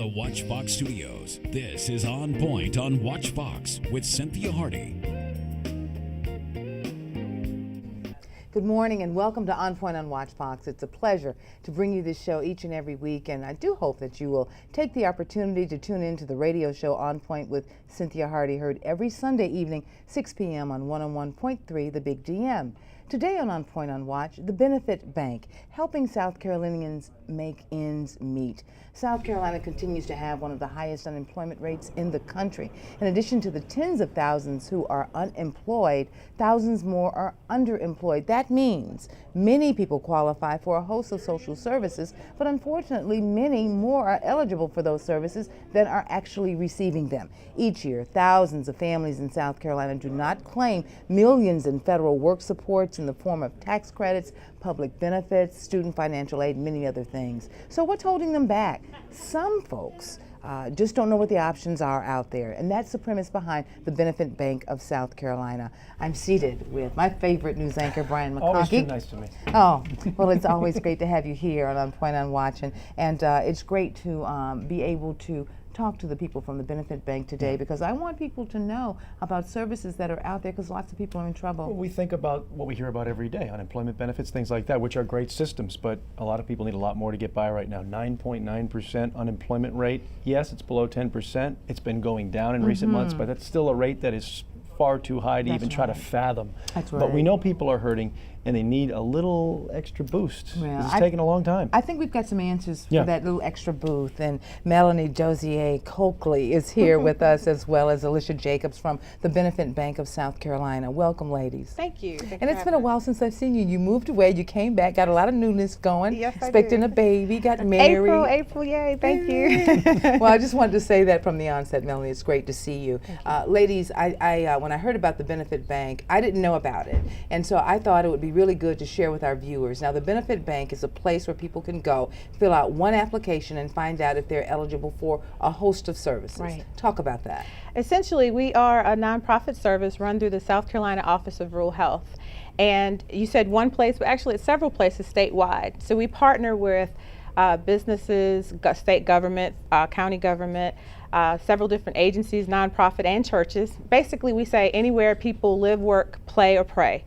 the WatchBox studios, this is On Point on WatchBox with Cynthia Hardy. Good morning and welcome to On Point on WatchBox. It's a pleasure to bring you this show each and every week, and I do hope that you will take the opportunity to tune in to the radio show On Point with Cynthia Hardy, heard every Sunday evening, 6 p.m. on 101.3 The Big DM. Today on Point on Watch, the Benefit Bank, helping South Carolinians make ends meet. South Carolina continues to have one of the highest unemployment rates in the country. In addition to the tens of thousands who are unemployed, thousands more are underemployed. That means many people qualify for a host of social services, but unfortunately many more are eligible for those services than are actually receiving them. Each year, thousands of families in South Carolina do not claim millions in federal work supports in the form of tax credits, public benefits, student financial aid, and many other things. So what's holding them back? Some folks just don't know what the options are out there, and that's the premise behind the Benefit Bank of South Carolina. I'm seated with my favorite news anchor, Brian McConkey. Always too nice to me. Oh, well, it's always great to have you here on Point on Watch, and it's great to be able to talk to the people from the Benefit Bank today, because I want people to know about services that are out there, because lots of people are in trouble. Well, we think about what we hear about every day, unemployment benefits, things like that, which are great systems, but a lot of people need a lot more to get by right now. 9.9% unemployment rate. Yes, it's below 10%. It's been going down in recent months, but that's still a rate that is far too high to even try to fathom. That's right. But we know people are hurting, and they need a little extra boost. Well, It's taking a long time. I think we've got some answers for that little extra booth, and Melanie Dozier Coakley is here with us, as well as Alicia Jacobs from the Benefit Bank of South Carolina. Welcome, ladies. Thank you. And it's been a while since I've seen you. You moved away, you came back, got a lot of newness going. Yes, I expecting did. a baby, got married. April, yay, thank you. Well, I just wanted to say that from the onset, Melanie. It's great to see you. Ladies, I when I heard about the Benefit Bank, I didn't know about it. And so I thought it would be really good to share with our viewers. Now, the Benefit Bank is a place where people can go, fill out one application, and find out if they're eligible for a host of services. Right. Talk about that. Essentially, we are a nonprofit service run through the South Carolina Office of Rural Health. And you said one place, but actually it's several places statewide. So we partner with businesses, state government, county government, several different agencies, nonprofit, and churches. Basically, we say anywhere people live, work, play, or pray.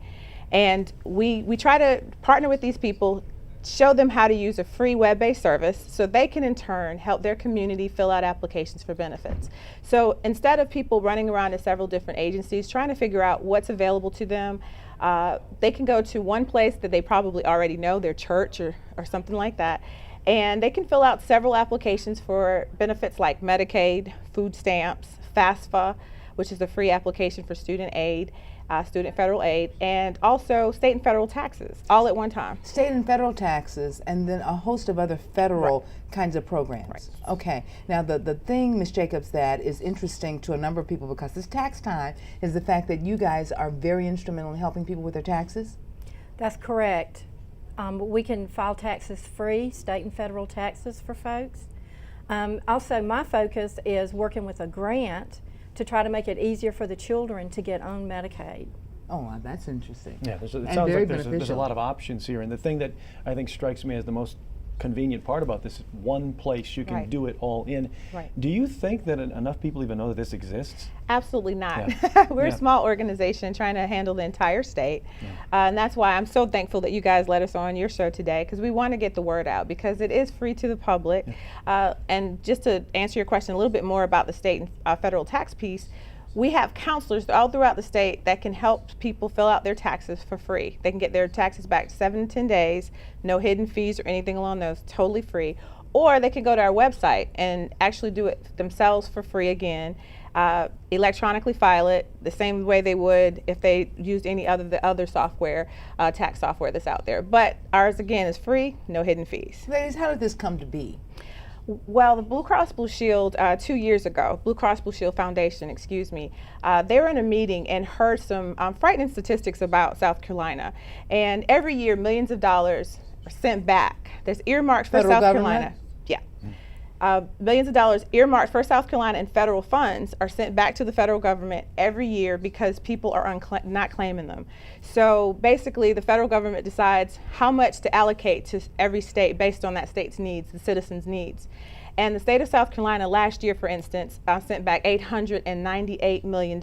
And we try to partner with these people, show them how to use a free web-based service so they can in turn help their community fill out applications for benefits. So instead of people running around to several different agencies trying to figure out what's available to them, they can go to one place that they probably already know, their church or something like that, and they can fill out several applications for benefits like Medicaid, food stamps, FAFSA, which is a free application for student aid, student federal aid, and also state and federal taxes, all at one time. State and federal taxes, and then a host of other federal kinds of programs. Right. Okay. Now, the thing, Ms. Jacobs, that is interesting to a number of people, because it's tax time, is the fact that you guys are very instrumental in helping people with their taxes. That's correct. We can file taxes free, state and federal taxes for folks. Also, my focus is working with a grant to try to make it easier for the children to get on Medicaid. Oh, well, that's interesting. Yeah, it And sounds very like there's a beneficial. lot of options here, and the thing that I think strikes me as the most convenient part about this is one place you can Right. do it all in. Right. Do you think that enough people even know that this exists? Absolutely not. Yeah. We're Yeah. a small organization trying to handle the entire state. And that's why I'm so thankful that you guys let us on your show today, because we want to get the word out, because it is free to the public. And just to answer your question a little bit more about the state and federal tax piece, we have counselors all throughout the state that can help people fill out their taxes for free. They can get their taxes back 7 to 10 days, no hidden fees or anything along those, totally free. Or they can go to our website and actually do it themselves for free again, electronically file it the same way they would if they used any other software, tax software that's out there. But ours, again, is free, no hidden fees. Ladies, how did this come to be? Well, the Blue Cross Blue Shield 2 years ago, Blue Cross Blue Shield Foundation, excuse me, they were in a meeting and heard some frightening statistics about South Carolina. And every year, millions of dollars are sent back. There's earmarked for Federal South government? Carolina. Yeah. Millions of dollars earmarked for South Carolina, and federal funds are sent back to the federal government every year because people are not claiming them. So basically, the federal government decides how much to allocate to every state based on that state's needs, the citizens' needs. And the state of South Carolina last year, for instance, sent back $898 million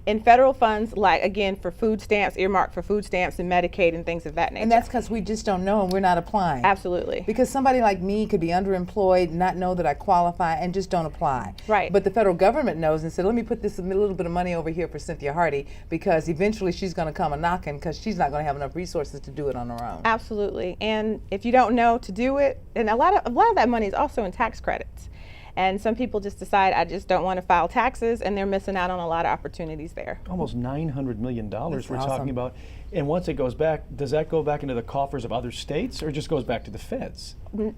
in federal funds, like, again, for food stamps, earmarked for food stamps and Medicaid and things of that nature. And that's because we just don't know and we're not applying. Absolutely. Because somebody like me could be underemployed, not know that I qualify, and just don't apply. Right. But the federal government knows and said, let me put this a little bit of money over here for Cynthia Hardy, because eventually she's going to come a knocking because she's not going to have enough resources to do it on her own. Absolutely. And if you don't know to do it, and a lot of that money is also in tax credits. And some people just decide, I just don't want to file taxes, and they're missing out on a lot of opportunities there. Almost $900 million we're That's talking awesome. about. And once it goes back, does that go back into the coffers of other states, or just goes back to the feds?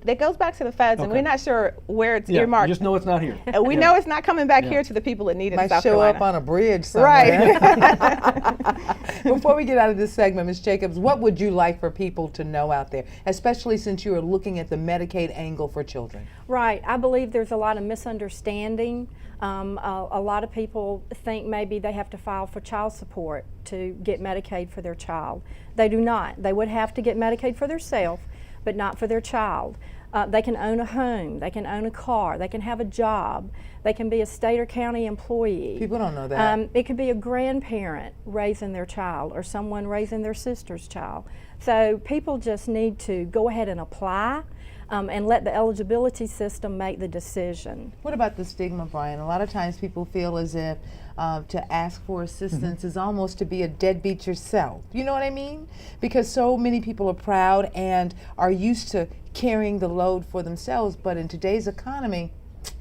It goes back to the feds, and Okay. we're not sure where it's Yeah, earmarked. you just know it's not here. We Yeah. know it's not coming back Yeah. here to the people that need it in Might South show Carolina. up on a bridge somewhere. Right. Before we get out of this segment, Ms. Jacobs, what would you like for people to know out there, especially since you are looking at the Medicaid angle for children? Right. I believe there's a lot of misunderstanding. A lot of people think maybe they have to file for child support to get Medicaid for their child. They do not. They would have to get Medicaid for themselves, but not for their child. They can own a home, they can own a car, they can have a job, they can be a state or county employee. People don't know that. It could be a grandparent raising their child or someone raising their sister's child. So people just need to go ahead and apply and let the eligibility system make the decision. What about the stigma, Brian? A lot of times people feel as if to ask for assistance is almost to be a deadbeat yourself. You know what I mean? Because so many people are proud and are used to carrying the load for themselves, but in today's economy,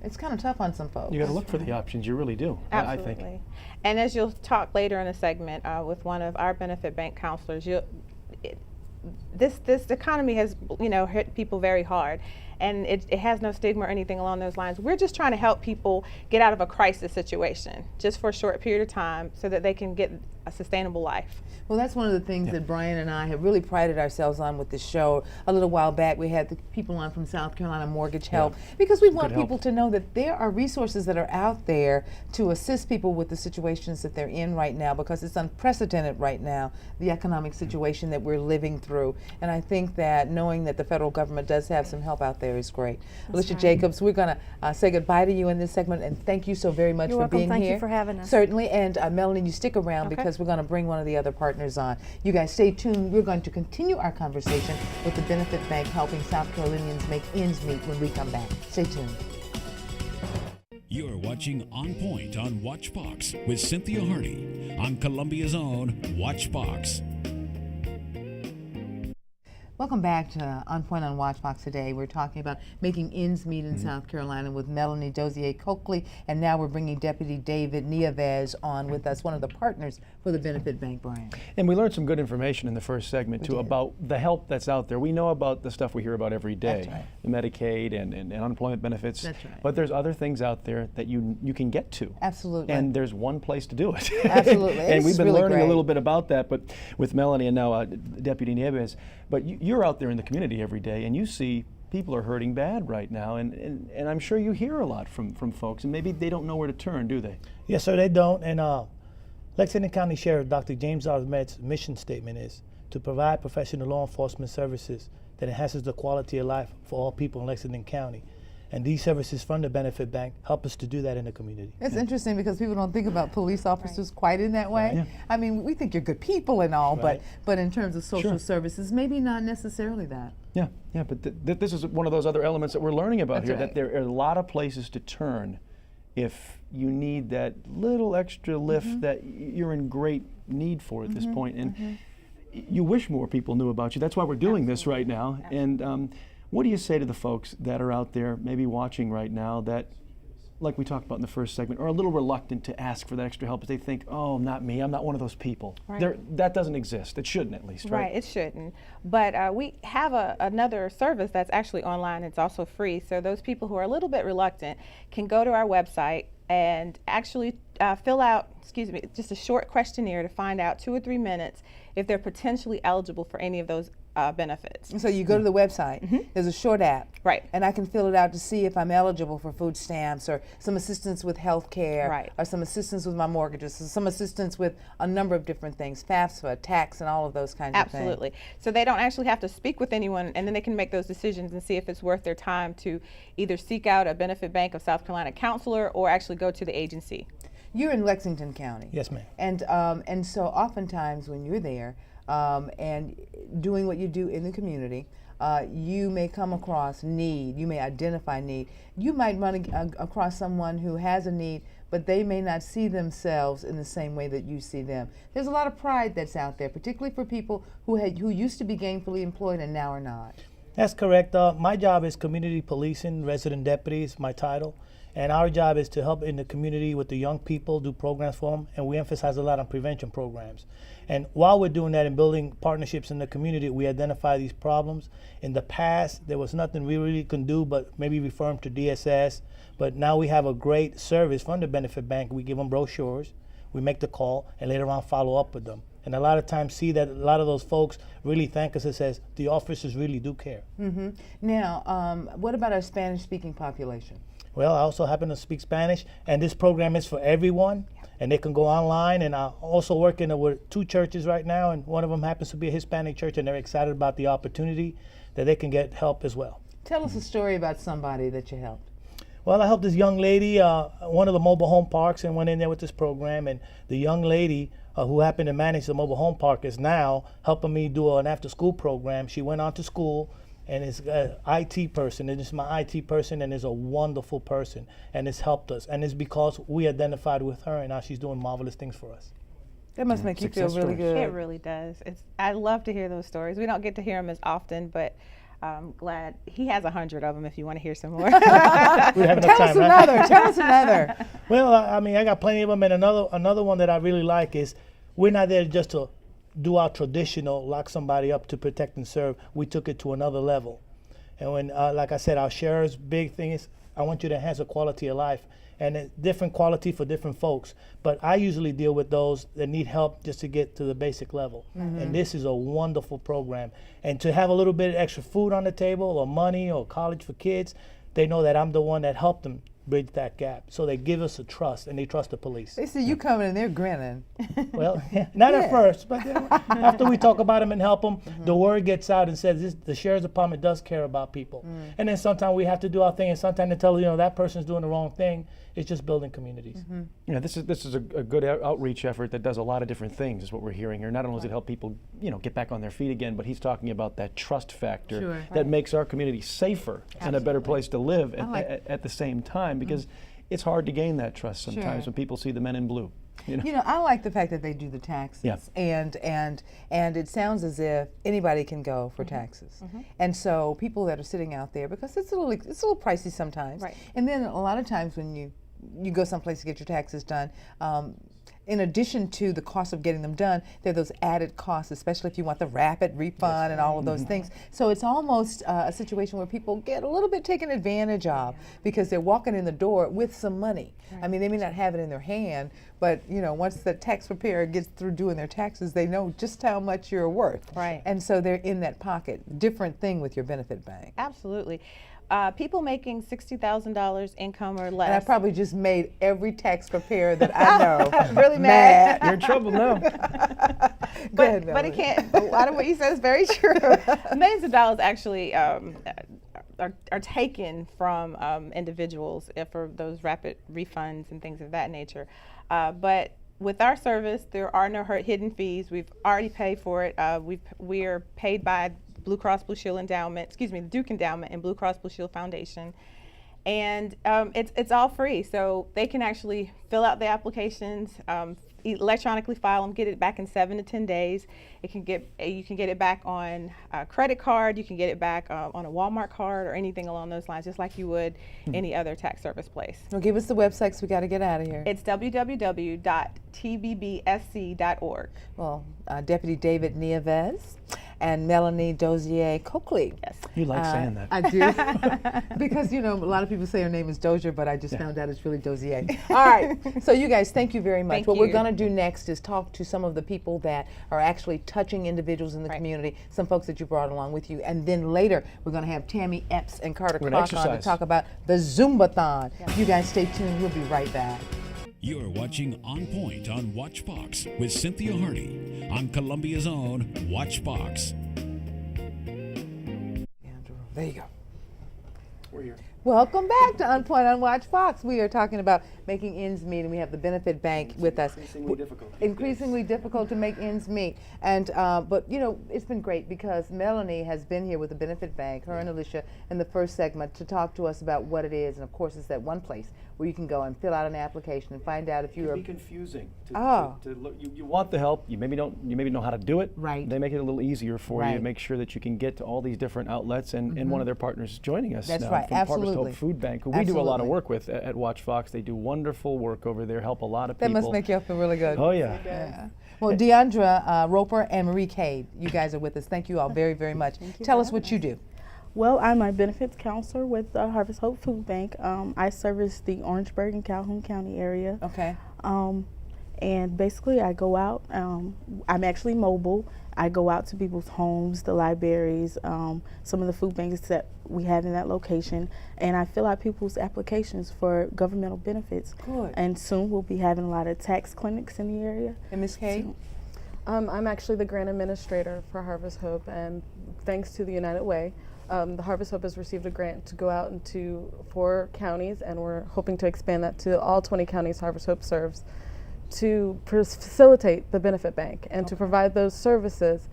it's kind of tough on some folks. You got to look for the options. You really do. Absolutely. I think. And as you'll talk later in the segment with one of our benefit bank counselors, this economy has hit people very hard, and it has no stigma or anything along those lines. We're just trying to help people get out of a crisis situation just for a short period of time so that they can get a sustainable life. Well, that's one of the things that Brian and I have really prided ourselves on with this show. A little while back, we had the people on from South Carolina Mortgage Help, because we want people to know that there are resources that are out there to assist people with the situations that they're in right now, because it's unprecedented right now, the economic situation that we're living through. And I think that knowing that the federal government does have some help out there is great. Alicia Jacobs, we're going to say goodbye to you in this segment, and thank you so very much You're for welcome. being Thank here. you for having us. Certainly, and Melanie, you stick around Okay. because we're going to bring one of the other partners on. You guys stay tuned. We're going to continue our conversation with the Benefit Bank helping South Carolinians make ends meet when we come back. Stay tuned. You're watching On Point on Watch Fox with Cynthia Hardy on Columbia's own Watch Fox. Welcome back to On Point on Watch Fox today. We're talking about making ends meet in South Carolina with Melanie Dozier Coakley, and now we're bringing Deputy David Nieves on with us, one of the partners for the Benefit Bank, Brian. And we learned some good information in the first segment, too, about the help that's out there. We know about the stuff we hear about every day, That's right. the Medicaid and unemployment benefits. That's right. But there's other things out there that you can get to. Absolutely. And there's one place to do it. Absolutely. And This we've is been really learning great. a little bit about that, but with Melanie and now Deputy Nieves. But you're out there in the community every day, and you see people are hurting bad right now, and I'm sure you hear a lot from folks, and maybe they don't know where to turn, do they? Yes, sir, they don't. And Lexington County Sheriff Dr. James Ahmed's mission statement is to provide professional law enforcement services that enhances the quality of life for all people in Lexington County. And these services from the Benefit Bank help us to do that in the community. It's interesting because people don't think about police officers quite in that way. Yeah. I mean, we think you're good people and all, Right. but in terms of social Sure. services, maybe not necessarily that. Yeah, but this is one of those other elements that we're learning about That's here, right. that there are a lot of places to turn if you need that little extra lift that you're in great need for at this point. And you wish more people knew about you. That's why we're doing this right now. And what do you say to the folks that are out there maybe watching right now that, like we talked about in the first segment, are a little reluctant to ask for that extra help? They think, oh, not me, I'm not one of those people. Right. That doesn't exist. It shouldn't, at least, right? Right, it shouldn't. But we have another service that's actually online. It's also free. So those people who are a little bit reluctant can go to our website and actually fill out, just a short questionnaire to find out 2 or 3 minutes if they're potentially eligible for any of those benefits. So you go to the website, there's a short app. Right. And I can fill it out to see if I'm eligible for food stamps or some assistance with health care, Right. or some assistance with my mortgages, or some assistance with a number of different things, FAFSA, tax, and all of those kinds of things. Absolutely. So they don't actually have to speak with anyone, and then they can make those decisions and see if it's worth their time to either seek out a Benefit Bank of South Carolina counselor or actually go to the agency. You're in Lexington County. Yes, ma'am. And so oftentimes when you're there and doing what you do in the community, you may come across need, you may identify need. You might run across someone who has a need, but they may not see themselves in the same way that you see them. There's a lot of pride that's out there, particularly for people who used to be gainfully employed and now are not. That's correct. My job is community policing, resident deputy is my title. And our job is to help in the community with the young people, do programs for them, and we emphasize a lot on prevention programs. And while we're doing that and building partnerships in the community, we identify these problems. In the past, there was nothing we really could do but maybe refer them to DSS. But now we have a great service from the Benefit Bank. We give them brochures, we make the call, and later on follow up with them. And a lot of times see that a lot of those folks really thank us and says, the officers really do care. Now, what about our Spanish-speaking population? Well, I also happen to speak Spanish, and this program is for everyone, and they can go online. And I'm also working with 2 churches right now, and one of them happens to be a Hispanic church, and they're excited about the opportunity that they can get help as well. Tell us a story about somebody that you helped. Well, I helped this young lady, one of the mobile home parks, and went in there with this program, and the young lady who happened to manage the mobile home park is now helping me do an after-school program. She went on to school, and is an IT person, and it's my IT person, and is a wonderful person, and it's helped us. And it's because we identified with her, and now she's doing marvelous things for us. That must make you feel Success really stories. good. It really does. I love to hear those stories. We don't get to hear them as often, but I'm glad he has 100 of them if you want to hear some more. We have enough Tell time, us right? another. Tell us another. Well, I mean, I got plenty of them, and another one that I really like is we're not there just to do our traditional lock somebody up to protect and serve. We took it to another level. And when, like I said, our sheriff's big thing is I want you to enhance the quality of life, and it's different quality for different folks. But I usually deal with those that need help just to get to the basic level. And this is a wonderful program. And to have a little bit of extra food on the table, or money, or college for kids, they know that I'm the one that helped them bridge that gap. So they give us a trust, and they trust the police. They see you coming and they're grinning. Well, not at first, but then after we talk about them and help them, the word gets out and says the sheriff's department does care about people. And then sometimes we have to do our thing, and sometimes they tell that person's doing the wrong thing. It's just building communities. Yeah, this is a good outreach effort that does a lot of different things, is what we're hearing here. Not only does it help people, get back on their feet again, but he's talking about that trust factor that makes our community safer and a better place to live at the same time, because it's hard to gain that trust sometimes when people see the men in blue. I like the fact that they do the taxes, and it sounds as if anybody can go for taxes, and so people that are sitting out there, because it's a little pricey sometimes, and then a lot of times when you go someplace to get your taxes done, in addition to the cost of getting them done, there are those added costs, especially if you want the rapid refund and all of those things. So it's almost a situation where people get a little bit taken advantage of because they're walking in the door with some money. I mean, they may not have it in their hand, but once the tax preparer gets through doing their taxes, they know just how much you're worth. Right. And so they're in that pocket. Different thing with your benefit bank. Absolutely. People making $60,000 income or less. And I probably just made every tax preparer that I know really mad. You're in trouble now. But it can't. A lot of what you said is very true. Millions of dollars actually are taken from individuals for those rapid refunds and things of that nature. But with our service, there are no hidden fees. We've already paid for it. We are paid by Blue Cross Blue Shield Endowment, the Duke Endowment and Blue Cross Blue Shield Foundation. And it's all free, so they can actually fill out the applications, electronically file them, get it back in 7 to 10 days. You can get it back on a credit card, you can get it back on a Walmart card or anything along those lines, just like you would any other tax service place. Well, give us the website because we got to get out of here. It's www.tbbsc.org. Well, Deputy David Nieves and Melanie Dozier Coakley. Yes. You like saying that. I do. Because, you know, a lot of people say her name is Dozier, but I just found out it's really Dozier. All right. So you guys, thank you very much. Thank What we're you. going to do next is talk to some of the people that are actually touching individuals in the community, some folks that you brought along with you. And then later, we're going to have Tammy Epps and Carter We're gonna Clark on to exercise. talk about the Zumbathon. You guys stay tuned. We'll be right back. You're watching On Point on WatchBox with Cynthia Hardy on Columbia's own WatchBox. There you go. We're here. Welcome back to On Point on WatchBox. We are talking about making ends meet, and we have the Benefit Bank with us. Increasingly difficult. Increasingly difficult to make ends meet. And but you know, it's been great because Melanie has been here with the Benefit Bank, her and Alicia, in the first segment to talk to us about what it is. And of course, it's that one place where you can go and fill out an application and find out if you It are. can be confusing. Oh. To look, you want the help. You maybe know how to do it. Right. They make it a little easier for you Right. to make sure that you can get to all these different outlets. And one of their partners is joining us That's now right, from Harvest absolutely. Hope Food Bank, who we do a lot of Absolutely. work with at Watch Fox. They do wonderful work over there, help a lot of That people. must make you feel really good. Oh yeah. Yeah. Well, Deandra Roper and Marie Cade, you guys are with us. Thank you all very, very much. Tell us what you do. Well, I'm a benefits counselor with Harvest Hope Food Bank. I service the Orangeburg and Calhoun County area. Okay. And basically I go out, I'm actually mobile. I go out to people's homes, the libraries, some of the food banks that we have in that location, and I fill out people's applications for governmental benefits. Good. And soon we'll be having a lot of tax clinics in the area. And Ms. Cade? I'm actually the grant administrator for Harvest Hope, and thanks to the United Way, the Harvest Hope has received a grant to go out into 4 counties, and we're hoping to expand that to all 20 counties Harvest Hope serves, to facilitate the benefit bank and to provide those services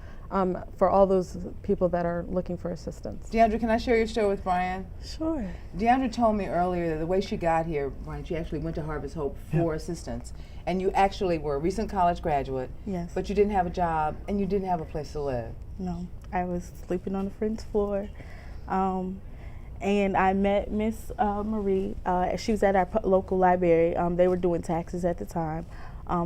for all those people that are looking for assistance. Deandra, can I share your story with Brian? Sure. Deandra told me earlier that the way she got here, Brian, she actually went to Harvest Hope for assistance. And you actually were a recent college graduate, Yes. but you didn't have a job and you didn't have a place to live. No, I was sleeping on a friend's floor. And I met Miss Marie. She was at our local library. They were doing taxes at the time.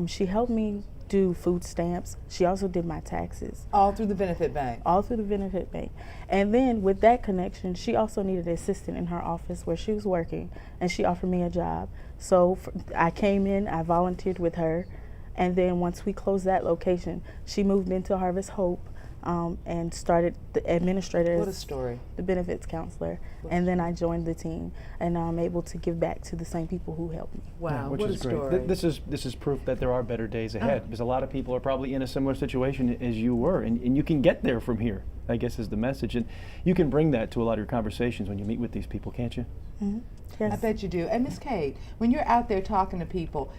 She helped me do food stamps. She also did my taxes. All through the benefit bank. All through the benefit bank. And then with that connection, she also needed an assistant in her office where she was working, and she offered me a job. So I came in, I volunteered with her, and then once we closed that location, she moved into Harvest Hope and started the administrator What a as story. the benefits counselor. And then I joined the team, and I'm able to give back to the same people who helped me. Wow, Which what a is great. story. This is proof that there are better days ahead, because a lot of people are probably in a similar situation as you were, and you can get there from here, I guess is the message. And you can bring that to a lot of your conversations when you meet with these people, can't you? Yes. I bet you do. And Ms. Cade, when you're out there talking to people,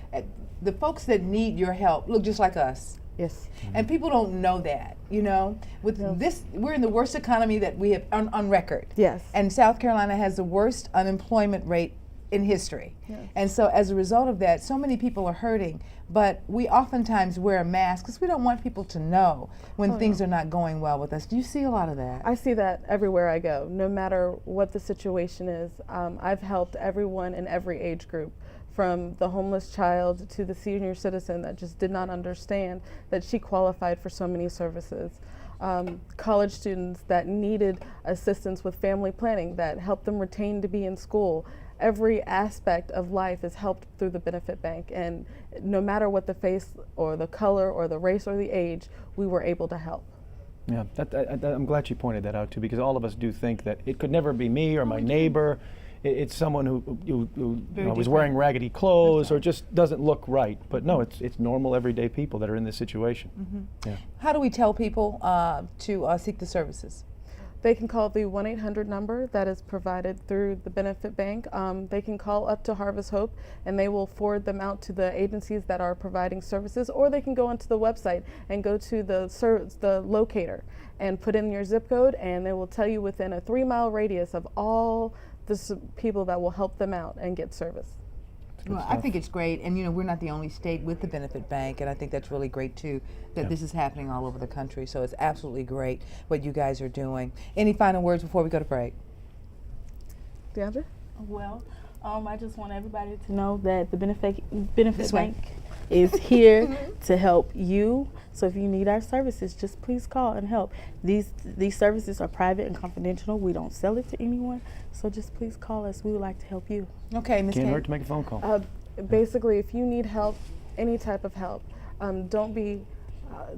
the folks that need your help look just like us. Yes. And people don't know that, you know. With this, we're in the worst economy that we have on record. Yes. And South Carolina has the worst unemployment rate in history. Yes. And so as a result of that, so many people are hurting. But we oftentimes wear a mask because we don't want people to know when things are not going well with us. Do you see a lot of that? I see that everywhere I go, no matter what the situation is. I've helped everyone in every age group, from the homeless child to the senior citizen that just did not understand that she qualified for so many services. College students that needed assistance with family planning that helped them retain to be in school. Every aspect of life is helped through the benefit bank, and no matter what the face or the color or the race or the age, we were able to help. Yeah, I'm glad you pointed that out too, because all of us do think that it could never be me or my neighbor. It's someone who is wearing raggedy clothes or just doesn't look right. But no, it's normal, everyday people that are in this situation. Yeah. How do we tell people to seek the services? They can call the 1-800 number that is provided through the benefit bank. They can call up to Harvest Hope, and they will forward them out to the agencies that are providing services, or they can go onto the website and go to the locator and put in your zip code, and they will tell you within a 3-mile radius of all the people that will help them out and get service. Well, I think it's great, and you know, we're not the only state with the benefit bank, and I think that's really great too, that this is happening all over the country. So it's absolutely great what you guys are doing. Any final words before we go to break? Deandra? Well, I just want everybody to know that the benefit This way. bank is here to help you. So if you need our services, just please call and help. These services are private and confidential. We don't sell it to anyone. So just please call us. We would like to help you. Okay, Ms. Can't Kate. hurt to make a phone call. Basically, if you need help, any type of help, don't be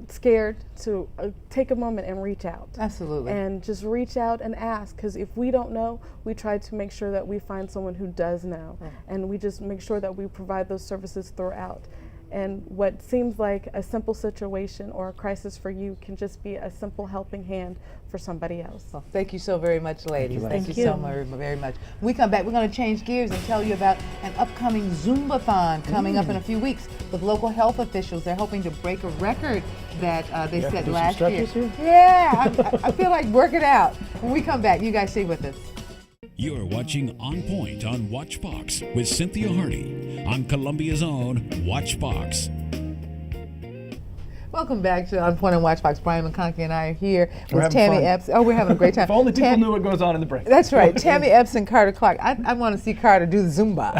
scared to take a moment and reach out. Absolutely. And just reach out and ask, because if we don't know, we try to make sure that we find someone who does know, and we just make sure that we provide those services throughout. And what seems like a simple situation or a crisis for you can just be a simple helping hand for somebody else. Well, thank you so very much, ladies. Thank Thank you. you so very much. When we come back, we're going to change gears and tell you about an upcoming Zumbathon coming up in a few weeks with local health officials. They're hoping to break a record that they You have to set do some last year. stretches here? Yeah, I feel like working out. When we come back, you guys stay with us. You're watching On Point on WatchBox with Cynthia Hardy on Columbia's own WatchBox. Welcome back to On Point on WatchBox. Brian McConkie and I are here We're with having Tammy fun. Epps. Oh, we're having a great time. If only people Tam- knew what goes on in the break. That's right. Tammy Epps and Carter Clark. I want to see Carter do the Zumba.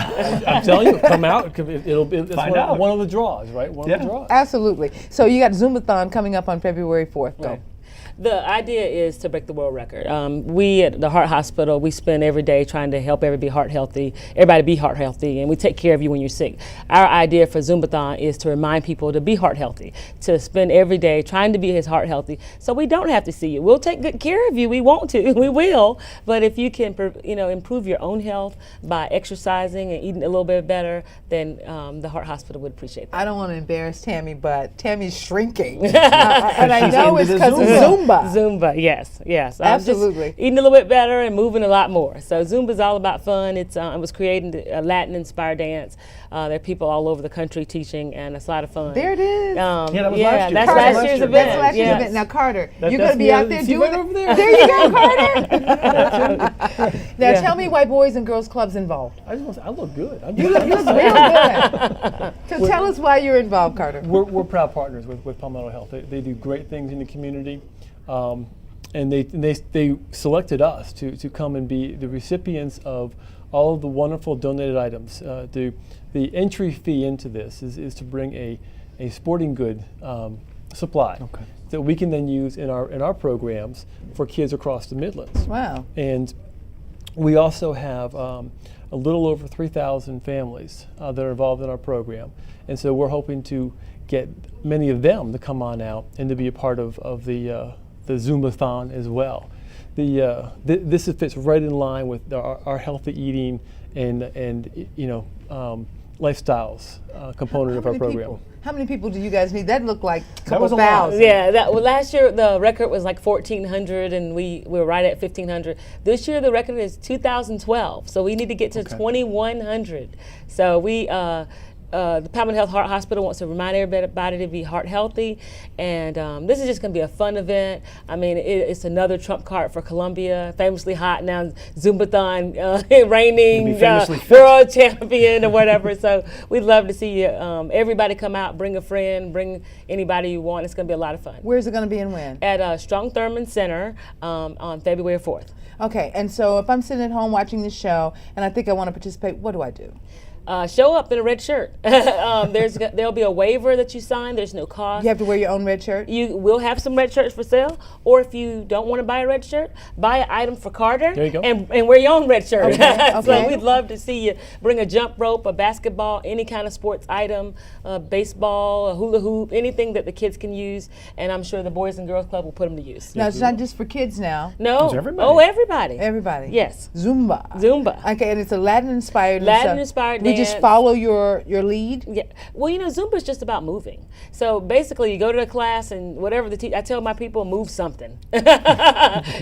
I'm telling you, come out. It's Find out. one of the draws, right? One of the draws. Absolutely. So you got Zumbathon coming up on February 4th. Go. Right. The idea is to break the world record. We at the Heart Hospital, we spend every day trying to help everybody be heart healthy, and we take care of you when you're sick. Our idea for Zumbathon is to remind people to be heart healthy, to spend every day trying to be as heart healthy, so we don't have to see you. We'll take good care of you. We want to. We will. But if you can, improve your own health by exercising and eating a little bit better, then the Heart Hospital would appreciate that. I don't want to embarrass Tammy, but Tammy's shrinking. And I know it's because of Zumba. Zumba, yes. Absolutely. Just eating a little bit better and moving a lot more. So Zumba's all about fun. It was created a Latin-inspired dance. There are people all over the country teaching, and it's a lot of fun. There it is. Yeah, that was last year. That's Carter, last year's event. That's last year's yes. event. Now, Carter, you're that's going to be the out other- there see doing right it. over there? There you go, Carter. Now, tell me why Boys and Girls Club's involved. I look good. You look real good. So tell us why you're involved, Carter. We're proud partners with Palmetto Health. They do great things in the community. And they selected us to come and be the recipients of all of the wonderful donated items. The entry fee into this is to bring a sporting good supply that we can then use in our programs for kids across the Midlands. Wow. And we also have a little over 3,000 families that are involved in our program. And so we're hoping to get many of them to come on out and to be a part of the Zumbathon as well. This fits right in line with our healthy eating and lifestyles component of our program. How many people do you guys need? That looked like a couple was a lot. thousand. Yeah, last year the record was like 1,400, and we were right at 1,500. This year the record is 2,012, so we need to get to 2,100. So we. The Palmetto Health Heart Hospital wants to remind everybody to be heart healthy, and this is just going to be a fun event. I mean, it's another trump card for Columbia, famously hot now, Zumbathon, reigning world champion or whatever. So we'd love to see you. Everybody come out, bring a friend, bring anybody you want. It's going to be a lot of fun. Where's it going to be and when? At Strong Thurman Center on February 4th. Okay, and so if I'm sitting at home watching this show and I think I want to participate, what do I do? Show up in a red shirt. There'll be a waiver that you sign. There's no cost. You have to wear your own red shirt? You will have some red shirts for sale, or if you don't want to buy a red shirt, buy an item for Carter There you go. and wear your own red shirt. Okay. So we'd love to see you bring a jump rope, a basketball, any kind of sports item, baseball, a hula hoop, anything that the kids can use, and I'm sure the Boys and Girls Club will put them to use. Now, it's not just for kids now. No. It's everybody. Oh, everybody. Everybody. Yes. Zumba. Zumba. Okay, and it's a Latin-inspired. Latin-inspired We just dance. follow your lead? Yeah. Well, Zumba is just about moving. So basically, you go to the class and whatever I tell my people, move something.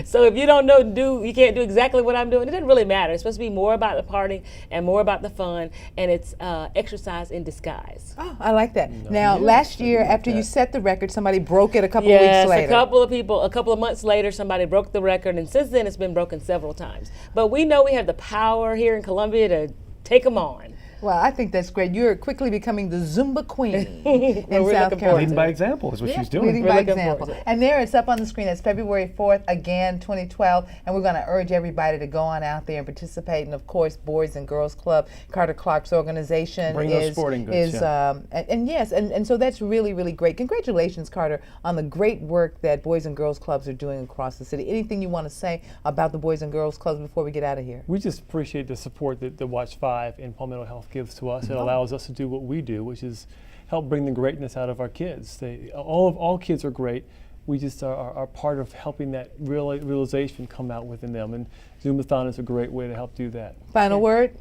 So if you don't you can't do exactly what I'm doing. It doesn't really matter. It's supposed to be more about the party and more about the fun, and it's exercise in disguise. Oh, I like that. Now, last year, after you set the record, somebody broke it a couple Yes, weeks later. a couple of months later, somebody broke the record, and since then it's been broken several times. But we know we have the power here in Columbia to take them on. Well, I think that's great. You're quickly becoming the Zumba queen in South Carolina. Leading by example is what she's doing. Leading by example. And there it's up on the screen. It's February 4th, again, 2012. And we're going to urge everybody to go on out there and participate. And of course, Boys and Girls Club, Carter Clark's organization, Bring those sporting goods, and so that's really, really great. Congratulations, Carter, on the great work that Boys and Girls Clubs are doing across the city. Anything you want to say about the Boys and Girls Clubs before we get out of here? We just appreciate the support that the WACH 5 and Palmetto Health gives to us. It allows us to do what we do, which is help bring the greatness out of our kids. All kids are great. We just are part of helping that realization come out within them. And Zumbathon is a great way to help do that. Final word?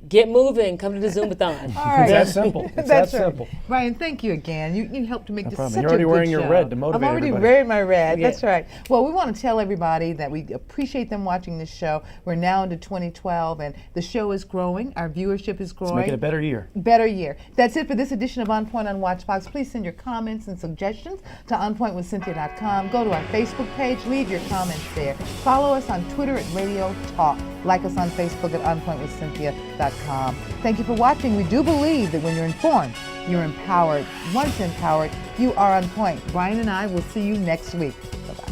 Get moving. Come to the Zumbathon. All right. It's that simple. It's that simple. Brian, thank you again. You helped to make this such a good show. You're already wearing your red to motivate I'm already everybody. wearing my red. Yeah. That's right. Well, we want to tell everybody that we appreciate them watching this show. We're now into 2012, and the show is growing. Our viewership is growing. Let's make it a better year. Better year. That's it for this edition of On Point on WatchBox. Please send your comments and suggestions to onpointwithcynthia.com. Go to our Facebook page. Leave your comments there. Follow us on Twitter at Radio Talk. Like us on Facebook at onpointwithcynthia.com. Thank you for watching. We do believe that when you're informed, you're empowered. Once empowered, you are on point. Brian and I will see you next week. Bye-bye.